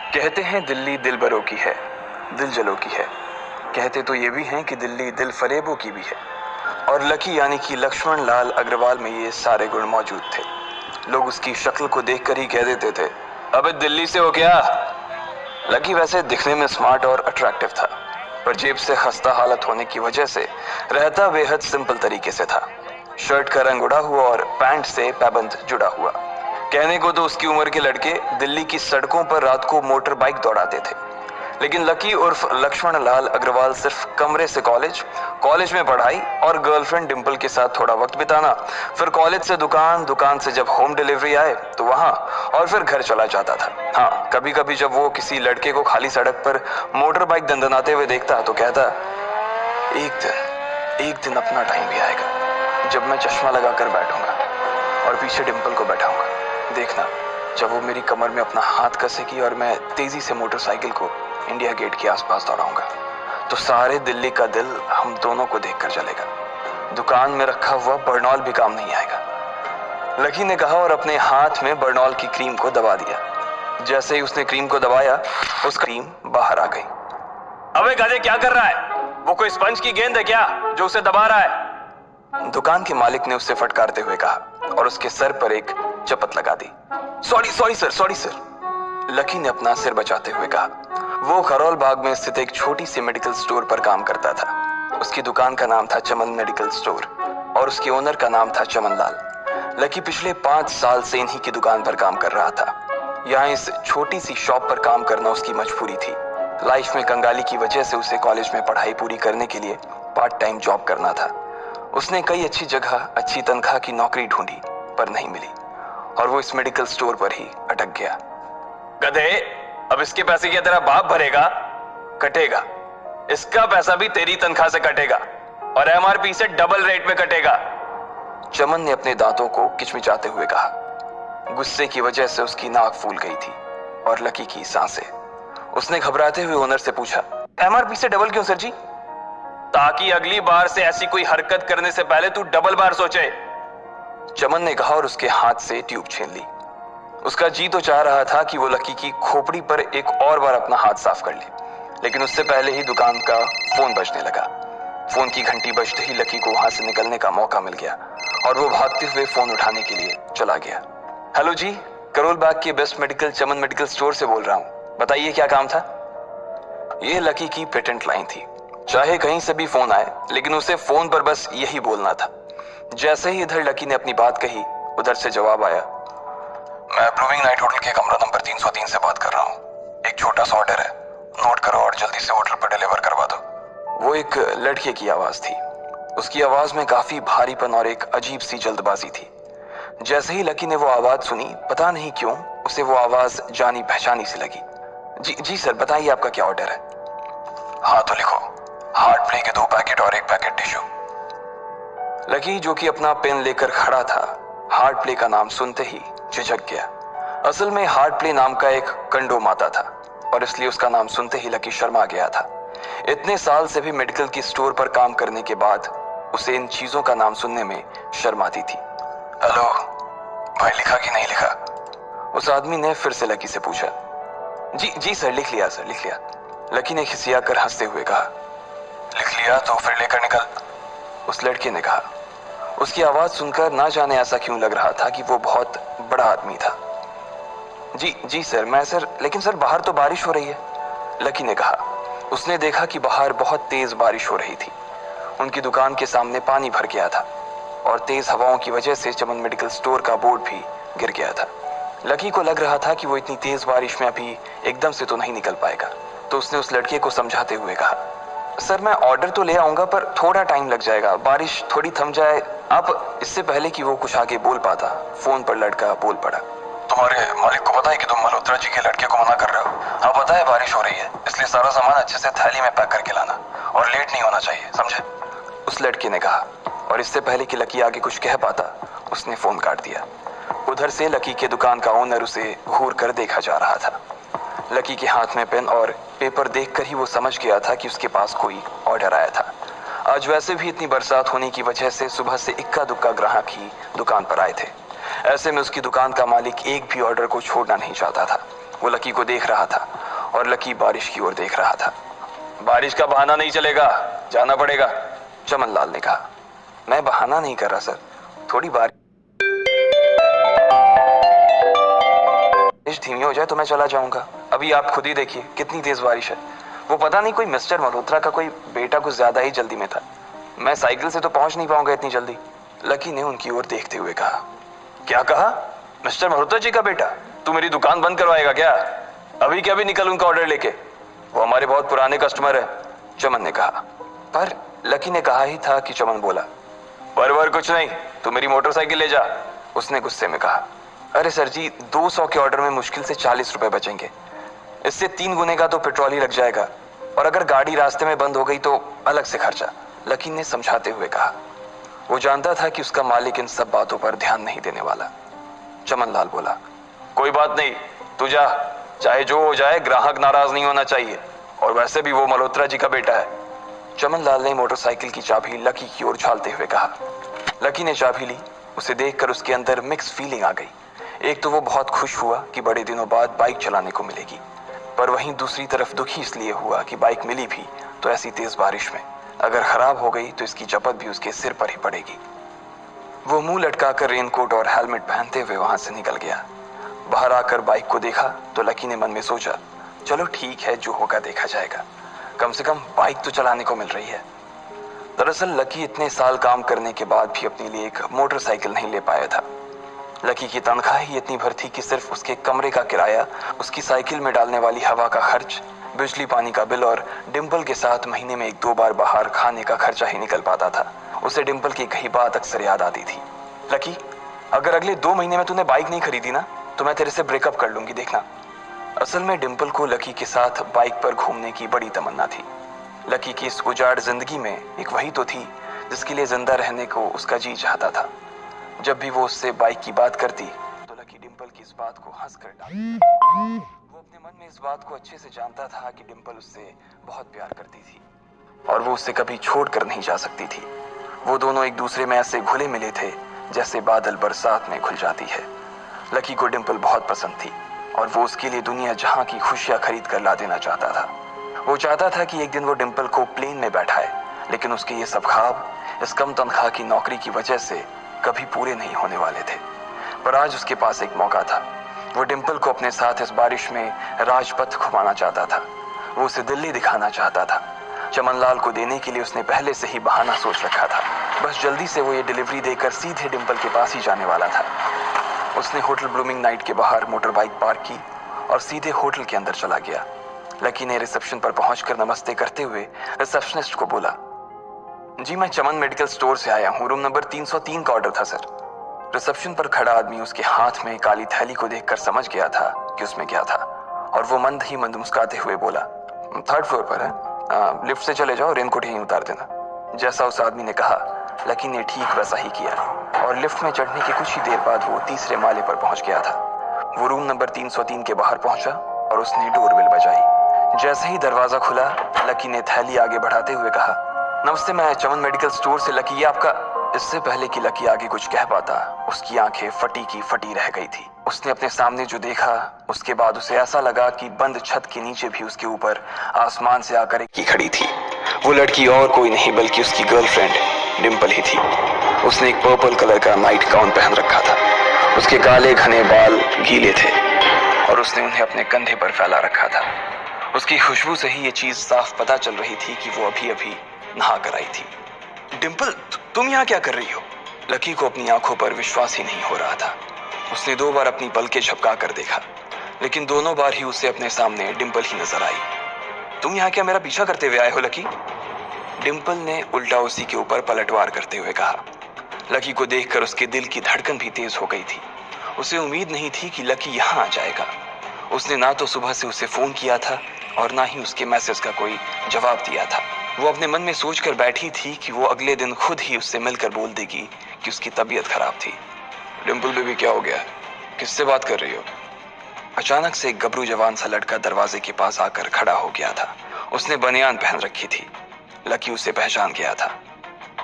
कहते हैं दिल्ली दिल बरों की है, दिल जलों की है। कहते तो ये भी हैं कि दिल्ली दिल फरेबों की भी है। और लकी यानी कि लक्ष्मण लाल अग्रवाल में ये सारे गुण मौजूद थे। लोग उसकी शक्ल को देखकर ही कह देते थे, अबे दिल्ली से हो क्या। लकी वैसे दिखने में स्मार्ट और अट्रैक्टिव था, पर जेब से खस्ता हालत होने की वजह से रहता बेहद सिंपल तरीके से था। शर्ट का रंग उड़ा हुआ और पैंट से पैबंद जुड़ा हुआ। कहने को तो उसकी उम्र के लड़के दिल्ली की सड़कों पर रात को मोटर बाइक दौड़ाते थे, लेकिन लकी उर्फ लक्ष्मण लाल अग्रवाल सिर्फ कमरे से कॉलेज, कॉलेज में पढ़ाई और गर्लफ्रेंड डिंपल के साथ थोड़ा वक्त बिताना, फिर कॉलेज से दुकान, दुकान से जब होम डिलीवरी आए तो वहां, और फिर घर चला जाता था। हाँ, कभी कभी जब वो किसी लड़के को खाली सड़क पर मोटर बाइक दंदनाते हुए देखता तो कहता, एक दिन अपना टाइम भी आएगा जब मैं चश्मा लगाकर बैठूंगा और पीछे डिंपल को बैठाऊंगा। देखना, जब वो मेरी कमर में अपना हाथ कसेगी और मैं तेजी से मोटरसाइकिल को इंडिया गेट के आसपास दौड़ाऊंगा, तो सारे दिल्ली का दिल हम दोनों को देखकर जलेगा। दुकान में रखा हुआ बर्नॉल भी काम नहीं आएगा। लकी ने कहा और अपने हाथ में बर्नॉल की क्रीम को दबा दिया। जैसे ही उसने क्रीम को दबाया, उस क्रीम बाहर आ गई। अबे गधे, क्या कर रहा है? वो कोई स्पंज की गेंद है क्या जो उसे दबा रहा है? दुकान के मालिक ने उससे फटकारते हुए कहा और उसके सर पर एक चपत लगा दी। Sorry sir. लकी ने अपना सिर बचाते हुए कहा। वो खरोल बाग में स्थित एक छोटी सी मेडिकल स्टोर पर काम करता था। उसकी दुकान का नाम था चमन मेडिकल स्टोर और उसके ओनर का नाम था चमन लाल। लकी पिछले 5 साल से इन्हीं की दुकान पर काम कर रहा था। यहाँ इस छोटी सी शॉप पर काम करना उसकी मजबूरी थी। लाइफ में कंगाली की वजह से उसे कॉलेज में पढ़ाई पूरी करने के लिए पार्ट टाइम जॉब करना था। उसने कई अच्छी जगह अच्छी तनख्वाह की नौकरी ढूंढी, पर नहीं मिली और वो इस मेडिकल स्टोर पर ही अटक गया। गधे, अब इसके पैसे क्या तेरा बाप भरेगा? कटेगा। इसका पैसा भी तेरी तनख्वाह से कटेगा और एमआरपी से डबल रेट में कटेगा। चमन ने अपने दांतों को किचमिचाते हुए कहा। गुस्से की वजह से उसकी नाक फूल गई थी और लकी की सांसें। उसने घबराते हुए ओनर से पूछा, एमआरपी से डबल क्यों सर जी? ताकि अगली बार से ऐसी कोई हरकत करने से पहले तू डबल बार सोचे, चमन ने कहा और उसके हाथ से ट्यूब छीन ली। उसका जी तो चाह रहा था कि वो लकी की खोपड़ी पर एक और बार अपना हाथ साफ कर ले, लेकिन उससे पहले ही दुकान का फोन बजने लगा। फोन की घंटी बजते ही लकी को वहां से निकलने का मौका मिल गया और वो भागते हुए फोन उठाने के लिए चला गया। हेलो जी, करोल बाग के बेस्ट मेडिकल चमन मेडिकल स्टोर से बोल रहा हूँ, बताइए क्या काम था? ये लकी की पेटेंट लाइन थी। चाहे कहीं से भी फोन आए, लेकिन उसे फोन पर बस यही बोलना था। जैसे ही इधर लकी ने अपनी बात कही, उधर से जवाब आया, मैं ब्लूमिंग नाइट होटल के कमरा नंबर 303 से बात कर रहा हूँ। एक छोटा सा ऑर्डर है, नोट करो और जल्दी से होटल पर डिलीवर करवा दो। वो एक लड़के की आवाज थी। उसकी आवाज में काफी भारीपन और एक अजीब सी जल्दबाजी थी। जैसे ही लकी ने वो आवाज सुनी, पता नहीं क्यों उसे वो आवाज जानी पहचानी सी लगी। जी सर, बताइए आपका क्या ऑर्डर है? हाँ तो लिखो, हार्ट प्ले के 2 पैकेट और 1 पैकेट टिश्यू। लकी, जो कि अपना पेन लेकर खड़ा था, हार्ट प्ले का नाम सुनते ही झिझक गया। असल में हार्ट प्ले नाम का एक कंडोम आता था और इसलिए उसका नाम सुनते ही लकी शर्मा गया था। इतने साल से भी मेडिकल की स्टोर पर काम करने के बाद उसे इन चीजों का नाम सुनने में शर्म आती थी। हेलो भाई, लिखा कि नहीं लिखा? उस आदमी ने फिर से लकी से पूछा। जी सर, लिख लिया सर, लिख लिया। लकी ने खिसिया कर हंसते हुए कहा। लिख लिया तो फिर लेकर निकल, उस लड़के ने कहा। उसकी आवाज सुनकर ना जाने ऐसा क्यों लग रहा था कि वो बहुत बड़ा आदमी था। जी सर, लेकिन सर बाहर तो बारिश हो रही है, लकी ने कहा। उसने देखा कि बाहर बहुत तेज बारिश हो रही थी। उनकी दुकान के सामने पानी भर गया था और तेज हवाओं की वजह से चमन मेडिकल स्टोर का बोर्ड भी गिर गया था। लकी को लग रहा था कि वो इतनी तेज बारिश में अभी एकदम से तो नहीं निकल पाएगा, तो उसने उस लड़के को समझाते हुए कहा, सर मैं ऑर्डर तो ले आऊंगा पर थोड़ा टाइम लग जाएगा, बारिश थोड़ी थम जाए आप। इससे पहले कि वो कुछ आगे बोल पाता, फोन पर लड़का बोल पड़ा। तुम्हारे मालिक को पता है कि तुम मल्होत्रा जी के लड़के को मना कर रहे हो? हाँ पता है, बारिश हो रही है, इसलिए सारा सामान अच्छे से थैली में पैक करके लाना और लेट नहीं होना चाहिए, समझे? उस लड़के ने कहा और इससे पहले कि लकी आगे कुछ कह पाता, उसने फोन काट दिया। उधर से लकी के दुकान का ओनर उसे घूर कर देखा जा रहा था। लकी के हाथ में पेन और पेपर देखकर ही वो समझ गया था कि उसके पास कोई ऑर्डर आया था। आज वैसे भी इतनी बरसात होने की वजह से सुबह से इक्का दुक्का ग्राहक ही दुकान पर आए थे। ऐसे में उसकी दुकान का मालिक एक भी ऑर्डर को छोड़ना नहीं चाहता था। वो लकी को देख रहा था और लकी बारिश की ओर देख रहा था। बारिश का बहाना नहीं चलेगा, जाना पड़ेगा, चमन लाल ने कहा। मैं बहाना नहीं कर रहा सर, थोड़ी बारिश धीमी हो जाए तो मैं चला जाऊंगा। अभी आप खुद ही देखिए कितनी तेज बारिश है। वो पता नहीं कोई मिस्टर मल्होत्रा का कोई बेटा कुछ ज्यादा ही जल्दी में था। मैं साइकिल से तो पहुंच नहीं पाऊंगा इतनी जल्दी। लकी ने उनकी ओर देखते हुए कहा। क्या कहा? मिस्टर मल्होत्रा जी का बेटा? तू मेरी दुकान बंद करवाएगा क्या? अभी क्या भी निकल उनका ऑर्डर लेके, वो हमारे बहुत पुराने कस्टमर है, चमन ने कहा। पर लकी ने कहा ही था कि चमन बोला। पर कुछ नहीं, तू मेरी मोटरसाइकिल ले जा, उसने गुस्से में कहा। अरे सर जी, 200 के ऑर्डर में मुश्किल से 40 रुपए बचेंगे, इससे 3 गुने का तो पेट्रोल ही लग जाएगा, और अगर गाड़ी रास्ते में बंद हो गई तो अलग से खर्चा, लकी ने समझाते हुए कहा। वो जानता था कि उसका मालिक इन सब बातों पर ध्यान नहीं देने वाला। चमन लाल बोला। कोई बात नहीं, तू जा, चाहे जो हो जाए ग्राहक नाराज नहीं होना चाहिए, और वैसे भी वो मल्होत्रा जी का बेटा है। चमन लाल ने मोटरसाइकिल की चाबी लकी की ओर उछालते हुए कहा। लकी ने चाबी ली। उसे देखकर उसके अंदर मिक्स फीलिंग आ गई। एक तो वो बहुत खुश हुआ कि बड़े दिनों बाद बाइक चलाने को मिलेगी, पर वहीं दूसरी तरफ दुखी इसलिए हुआ कि बाइक मिली भी तो ऐसी तेज बारिश में, अगर खराब हो गई तो इसकी जपत भी उसके सिर पर ही पड़ेगी। वो मुंह लटकाकर रेनकोट और हेलमेट पहनते हुए वहां से निकल गया। बाहर आकर बाइक को देखा तो लकी ने मन में सोचा, चलो ठीक है, जो होगा देखा जाएगा, कम से कम बाइक तो चलाने को मिल रही है। दरअसल लकी इतने साल काम करने के बाद भी अपने लिए एक मोटरसाइकिल नहीं ले पाया था। लकी की तनख्वाह ही इतनी भर थी कि सिर्फ उसके कमरे का किराया, उसकी साइकिल में डालने वाली हवा का खर्च, बिजली पानी का बिल और डिम्पल के साथ महीने में 1-2 बार बाहर खाने का खर्चा ही निकल पाता था। उसे डिम्पल की कही बात अक्सर याद आती थी। लकी, अगर अगले 2 महीने में तूने बाइक नहीं खरीदी ना तो मैं तेरे से ब्रेकअप कर लूंगी, देखना। असल में डिम्पल को लकी के साथ बाइक पर घूमने की बड़ी तमन्ना थी। लकी की इस उजाड़ जिंदगी में एक वही तो थी जिसके लिए जिंदा रहने को उसका जी चाहता था। जब भी वो उससे बाइक की बात करती तो लकी डिम्पल की इस बात को हंस कर डालता। वो अपने मन में इस बात को अच्छे से जानता था कि डिम्पल उससे बहुत प्यार करती थी और वो उससे कभी छोड़ कर नहीं जा सकती थी। वो दोनों एक दूसरे में ऐसे घुले मिले थे जैसे बादल बरसात में घुल जाती है। लकी को डिम्पल बहुत पसंद थी और वो उसके लिए दुनिया जहां की खुशियां खरीद कर ला देना चाहता था। वो चाहता था कि एक दिन वो डिम्पल को प्लेन में बैठाए, लेकिन उसके ये सब ख्वाब इस कम तनख्वाह की नौकरी की वजह से कभी पूरे नहीं होने वाले थे। पर आज उसके पास एक मौका था। वो डिम्पल को अपने साथ इस बारिश में राजपथ घुमाना चाहता था। वो उसे दिल्ली दिखाना चाहता था। चमन लाल को देने के लिए उसने पहले से ही बहाना सोच रखा था। बस जल्दी से वो ये डिलीवरी देकर सीधे डिम्पल के पास ही जाने वाला था। उसने होटल ब्लूमिंग नाइट के बाहर मोटर बाइक पार्क की और सीधे होटल के अंदर चला गया। लकी ने रिसेप्शन पर पहुंचकर नमस्ते करते हुए रिसेप्शनिस्ट को बोला, जी मैं चमन मेडिकल स्टोर से आया हूँ, रूम नंबर 303 का ऑर्डर था सर। रिसेप्शन पर खड़ा आदमी उसके हाथ में काली थैली को देखकर समझ गया था कि उसमें क्या था और वो मंद ही मंद मुस्कुराते हुए बोला, 3rd फ्लोर पर है, लिफ्ट से चले जाओ, रेनकोट यहीं उतार देना। जैसा उस आदमी ने कहा लकी ने ठीक वैसा ही किया और लिफ्ट में चढ़ने के कुछ ही देर बाद वो 3रे माले पर पहुंच गया था। वो रूम नंबर 303 के बाहर पहुंचा और उसने डोरबेल बजाई। जैसे ही दरवाजा खुला लकी ने थैली आगे बढ़ाते हुए कहा, नमस्ते, मैं चमन मेडिकल स्टोर से लकी, ये आपका। इससे पहले कि लकी आगे कुछ कह पाता उसकी आंखें फटी की फटी रह गई थी। उसने अपने सामने जो देखा उसके बाद उसे ऐसा लगा कि बंद छत के नीचे भी उसके ऊपर आसमान से आकर एक खड़ी थी। वो लड़की और कोई नहीं बल्कि उसकी गर्लफ्रेंड डिम्पल ही थी। उसने एक पर्पल कलर का नाइट गाउन पहन रखा था। उसके काले घने बाल गीले थे और उसने उन्हें अपने कंधे पर फैला रखा था। उसकी खुशबू से ही ये चीज साफ पता चल रही थी कि वो अभी अभी नहा कर आई थी। डिम्पल, तुम यहाँ क्या कर रही हो? लकी को अपनी आंखों पर विश्वास ही नहीं हो रहा था। उसने 2 बार अपनी पलकें झपका कर देखा, लेकिन दोनों बार ही उसे अपने सामने डिम्पल ही नजर आई। तुम यहाँ क्या मेरा पीछा करते हुए आए हो लकी? डिम्पल ने उल्टा उसी के ऊपर पलटवार करते हुए कहा। लकी को देखकर उसके दिल की धड़कन भी तेज हो गई थी। उसे उम्मीद नहीं थी कि लकी यहाँ आ जाएगा। उसने ना तो सुबह से उसे फोन किया था और ना ही उसके मैसेज का कोई जवाब दिया था। वो अपने मन में सोचकर बैठी थी कि वो अगले दिन खुद ही उससे मिलकर बोल देगी कि उसकी तबीयत खराब थी। डिम्पल बेबी, क्या हो गया? किससे बात कर रही हो? अचानक से एक गबरू जवान सा लड़का दरवाजे के पास आकर खड़ा हो गया था। उसने बनियान पहन रखी थी। लकी उसे पहचान गया था।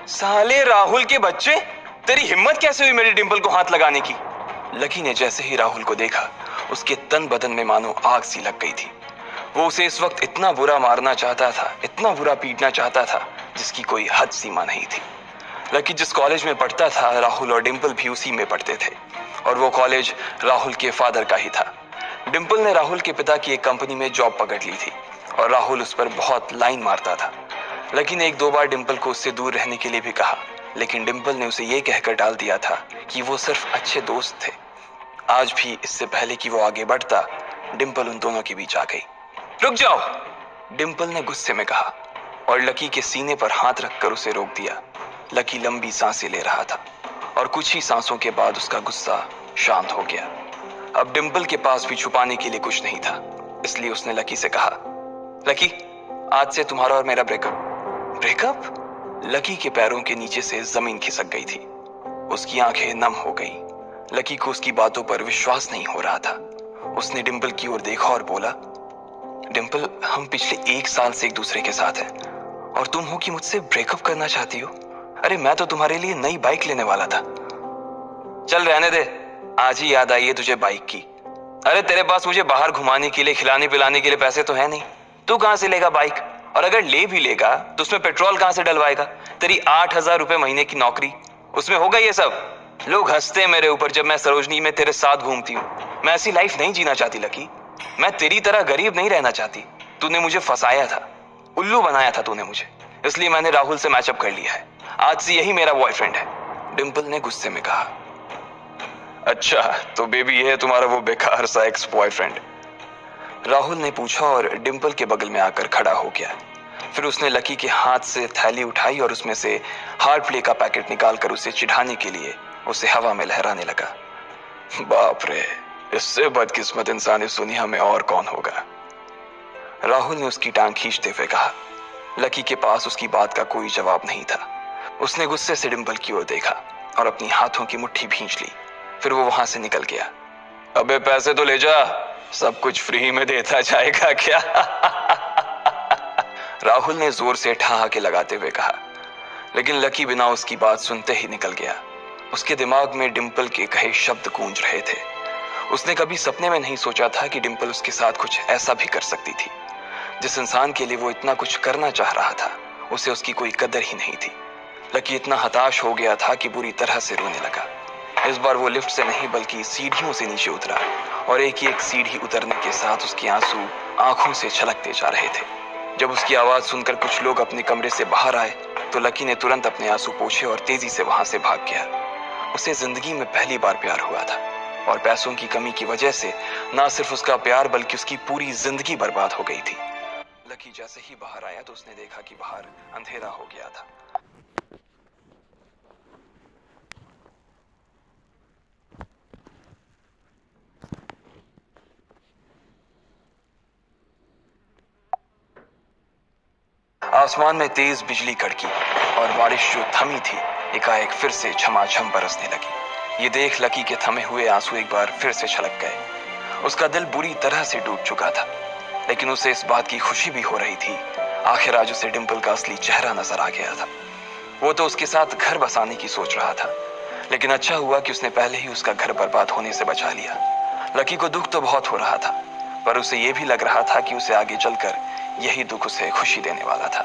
साले राहुल के बच्चे, तेरी हिम्मत कैसे हुई मेरी डिम्पल को हाथ लगाने की? लकी ने जैसे ही राहुल को देखा उसके तन बदन में मानो आग सी लग गई थी। वो उसे इस वक्त इतना बुरा मारना चाहता था, इतना बुरा पीटना चाहता था, जिसकी कोई हद सीमा नहीं थी। लकी जिस कॉलेज में पढ़ता था, राहुल और डिंपल भी उसी में पढ़ते थे, और वो कॉलेज राहुल के फादर का ही था। डिंपल ने राहुल के पिता की एक कंपनी में जॉब पकड़ ली थी और राहुल उस पर बहुत लाइन मारता था। लकी ने एक दो बार डिंपल को उससे दूर रहने के लिए भी कहा, लेकिन डिंपल ने उसे ये कहकर टाल दिया था कि वो सिर्फ अच्छे दोस्त थे। आज भी इससे पहले कि वो आगे बढ़ता, डिंपल उन दोनों के बीच आ गई। रुक जाओ, डिंपल ने गुस्से में कहा और लकी के सीने पर हाथ रखकर उसे रोक दिया। लकी लंबी सांसें ले रहा था और कुछ ही सांसों के बाद उसका गुस्सा शांत हो गया। अब डिंपल के पास भी छुपाने के लिए कुछ नहीं था, इसलिए उसने लकी से कहा, लकी, आज से तुम्हारा और मेरा ब्रेकअप। ब्रेकअप? लकी के पैरों के नीचे से जमीन खिसक गई थी। उसकी आंखें नम हो गई। लकी को उसकी बातों पर विश्वास नहीं हो रहा था। उसने डिंपल की ओर देखा और बोला, डिंपल, हम पिछले 1 साल से एक दूसरे के साथ हैं और तुम हो कि मुझसे ब्रेकअप करना चाहती हो? अरे मैं तो तुम्हारे लिए नई बाइक लेने वाला था। चल रहने दे, आज ही याद आई है तुझे बाइक की। अरे तेरे पास मुझे बाहर घुमाने के लिए, खिलाने पिलाने के लिए पैसे तो है नहीं। तू कहां से लेगा बाइक? और अगर ले भी लेगा तो उसमें पेट्रोल कहां से डलवाएगा? तेरी 8,000 रुपए महीने की नौकरी, उसमें होगा ये सब? लोग हंसते हैं मेरे ऊपर जब मैं सरोजनी में तेरे साथ घूमती हूँ। मैं ऐसी लाइफ नहीं जीना चाहती लकी। मैं तेरी तरह गरीब नहीं रहना चाहती। तूने मुझे फंसाया था, उल्लू बनाया था तूने मुझे, इसलिए मैंने राहुल से मैचअप कर लिया है। आज से यही मेरा बॉयफ्रेंड है, डिंपल ने गुस्से में कहा। अच्छा, तो बेबी ये है तुम्हारा वो बेकार सा एक्स बॉयफ्रेंड? राहुल ने पूछा और डिंपल के बगल में आकर खड़ा हो गया। फिर उसने लकी के हाथ से थैली उठाई और उसमें से हार्ड प्ले का पैकेट निकालकर उसे चिढ़ाने के लिए उसे हवा में लहराने लगा। बाप रे, इससे बदकिस्मत इंसान इस दुनिया में और कौन होगा? राहुल ने उसकी टांग खींचते हुए कहा। लकी के पास उसकी बात का कोई जवाब नहीं था। उसने गुस्से से डिंपल की ओर देखा और अपनी हाथों की मुट्ठी भींच ली। फिर वो वहां से निकल गया। अबे पैसे तो ले जा, सब कुछ फ्री में देता जाएगा क्या? राहुल ने जोर से ठहाके लगाते हुए कहा, लेकिन लकी बिना उसकी बात सुनते ही निकल गया। उसके दिमाग में डिंपल के कहे शब्द गूंज रहे थे। उसने कभी सपने में नहीं सोचा था कि डिंपल उसके साथ कुछ ऐसा भी कर सकती थी। जिस इंसान के लिए वो इतना कुछ करना चाह रहा था, उसे उसकी कोई कदर ही नहीं थी। लकी इतना हताश हो गया था कि बुरी तरह से रोने लगा। इस बार वो लिफ्ट से नहीं बल्कि सीढ़ियों से नीचे उतरा और एक एक सीढ़ी उतरने के साथ उसके आंसू आंखों से छलकते जा रहे थे। जब उसकी आवाज सुनकर कुछ लोग अपने कमरे से बाहर आए तो लकी ने तुरंत अपने आंसू पोंछे और तेजी से वहां से भाग गया। उसे जिंदगी में पहली बार प्यार हुआ था और पैसों की कमी की वजह से ना सिर्फ उसका प्यार बल्कि उसकी पूरी जिंदगी बर्बाद हो गई थी। लकी जैसे ही बाहर आया तो उसने देखा कि बाहर अंधेरा हो गया था। आसमान में तेज बिजली कड़की और बारिश जो थमी थी एकाएक फिर से झमाझम बरसने लगी। ये देख लकी के थमे हुए आंसू एक बार फिर से छलक गए। उसका दिल बुरी तरह से टूट चुका था, लेकिन उसे इस बात की खुशी भी हो रही थी। आखिर आज उसे डिंपल का असली चेहरा नजर आ गया था। वो तो उसके साथ घर बसाने की सोच रहा था, लेकिन अच्छा हुआ कि उसने पहले ही उसका घर बर्बाद होने से बचा लिया। लकी को दुख तो बहुत हो रहा था, पर उसे यह भी लग रहा था कि उसे आगे चलकर यही दुख उसे खुशी देने वाला था।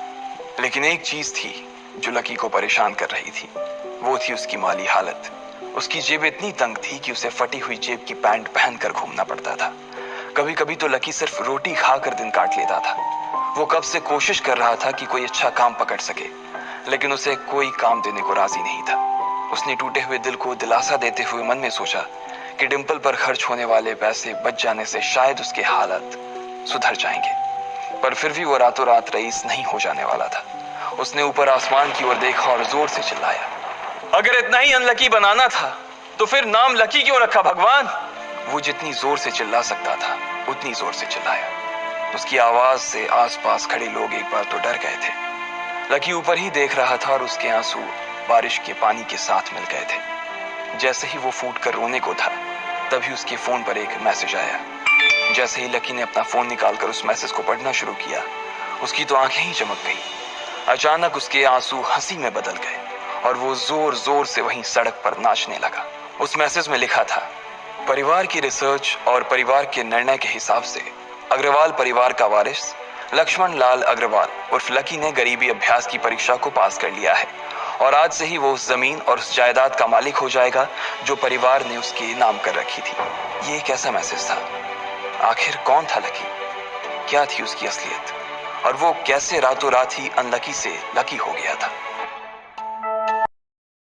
लेकिन एक चीज थी जो लकी को परेशान कर रही थी, वो थी उसकी माली हालत। उसकी जेब इतनी तंग थी कि उसे फटी हुई जेब की पैंट पहनकर घूमना पड़ता था। कभी कभी तो लकी सिर्फ रोटी खाकर दिन काट लेता था। वो कब से कोशिश कर रहा था कि कोई अच्छा काम पकड़ सके, लेकिन उसे कोई काम देने को राजी नहीं था। उसने टूटे हुए दिल को दिलासा देते हुए मन में सोचा कि डिंपल पर खर्च होने वाले पैसे बच जाने से शायद उसके हालत सुधर जाएंगे, पर फिर भी वो रातों रात रईस नहीं हो जाने वाला था। उसने ऊपर आसमान की ओर देखा और जोर से चिल्लाया, अगर इतना ही अनलकी बनाना था तो फिर नाम लकी क्यों रखा भगवान? वो जितनी जोर से चिल्ला सकता था उतनी जोर से चिल्लाया। उसकी आवाज से आसपास खड़े लोग एक बार तो डर गए थे। लकी ऊपर ही देख रहा था और उसके आंसू बारिश के पानी के साथ मिल गए थे। जैसे ही वो फूट कर रोने को था, तभी उसके फोन पर एक मैसेज आया। जैसे ही लकी ने अपना फोन निकालकर उस मैसेज को पढ़ना शुरू किया, उसकी तो आंखें ही चमक गई। अचानक उसके आंसू हंसी में बदल गए और वो जोर जोर से वहीं सड़क पर नाचने लगा। उस मैसेज में लिखा था, परिवार की रिसर्च और परिवार के निर्णय के हिसाब से अग्रवाल परिवार का वारिस लक्ष्मण लाल अग्रवाल उर्फ लकी ने गरीबी अभ्यास की परीक्षा को पास कर लिया है और आज से ही वो उस जमीन और उस जायदाद का मालिक हो जाएगा जो परिवार ने उसके नाम कर रखी थी। ये एक ऐसा मैसेज था। आखिर कौन था लकी, क्या थी उसकी असलियत, और वो कैसे रातों रात ही अनलकी से लकी हो गया था।